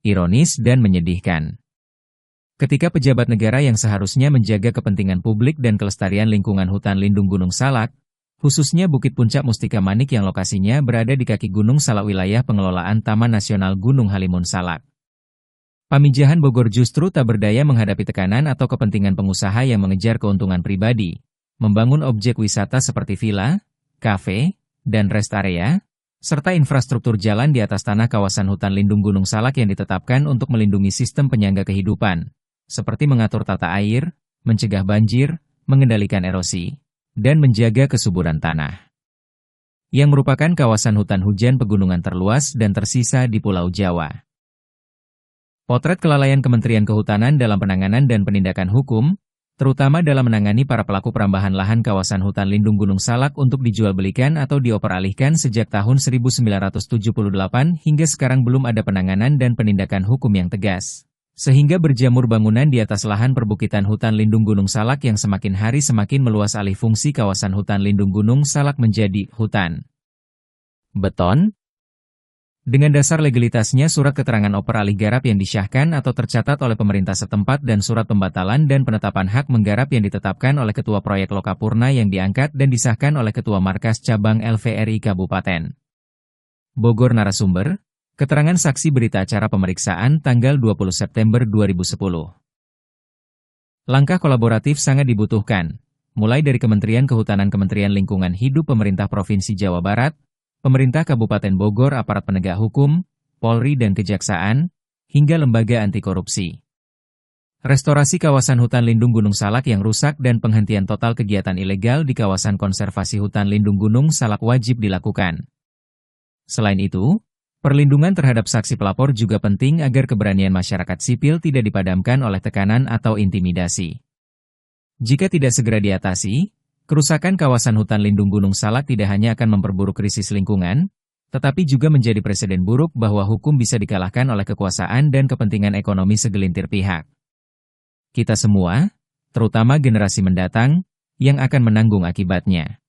ironis dan menyedihkan. Ketika pejabat negara yang seharusnya menjaga kepentingan publik dan kelestarian lingkungan hutan lindung Gunung Salak, khususnya Bukit Puncak Mustika Manik yang lokasinya berada di kaki Gunung Salak wilayah pengelolaan Taman Nasional Gunung Halimun Salak. Pamijahan Bogor justru tak berdaya menghadapi tekanan atau kepentingan pengusaha yang mengejar keuntungan pribadi, membangun objek wisata seperti villa, kafe, dan rest area, serta infrastruktur jalan di atas tanah kawasan hutan lindung Gunung Salak yang ditetapkan untuk melindungi sistem penyangga kehidupan, seperti mengatur tata air, mencegah banjir, mengendalikan erosi, dan menjaga kesuburan tanah. Yang merupakan kawasan hutan hujan pegunungan terluas dan tersisa di Pulau Jawa. Potret kelalaian Kementerian Kehutanan dalam penanganan dan penindakan hukum, terutama dalam menangani para pelaku perambahan lahan kawasan hutan lindung Gunung Salak untuk dijualbelikan atau dioperalihkan sejak tahun 1978 hingga sekarang belum ada penanganan dan penindakan hukum yang tegas. Sehingga berjamur bangunan di atas lahan perbukitan hutan lindung Gunung Salak yang semakin hari semakin meluas alih fungsi kawasan hutan lindung Gunung Salak menjadi hutan beton. Dengan dasar legalitasnya surat keterangan operalih garap yang disyahkan atau tercatat oleh pemerintah setempat dan surat pembatalan dan penetapan hak menggarap yang ditetapkan oleh Ketua Proyek Lokapurna yang diangkat dan disahkan oleh Ketua Markas Cabang LVRI Kabupaten Bogor. Narasumber, keterangan saksi berita acara pemeriksaan tanggal 20 September 2010. Langkah kolaboratif sangat dibutuhkan, mulai dari Kementerian Kehutanan, Kementerian Lingkungan Hidup Pemerintah Provinsi Jawa Barat, Pemerintah Kabupaten Bogor, aparat penegak hukum, Polri dan Kejaksaan, hingga lembaga anti korupsi. Restorasi kawasan hutan lindung Gunung Salak yang rusak dan penghentian total kegiatan ilegal di kawasan konservasi hutan lindung Gunung Salak wajib dilakukan. Selain itu, perlindungan terhadap saksi pelapor juga penting agar keberanian masyarakat sipil tidak dipadamkan oleh tekanan atau intimidasi. Jika tidak segera diatasi, kerusakan kawasan hutan lindung Gunung Salak tidak hanya akan memperburuk krisis lingkungan, tetapi juga menjadi presiden buruk bahwa hukum bisa dikalahkan oleh kekuasaan dan kepentingan ekonomi segelintir pihak. Kita semua, terutama generasi mendatang, yang akan menanggung akibatnya.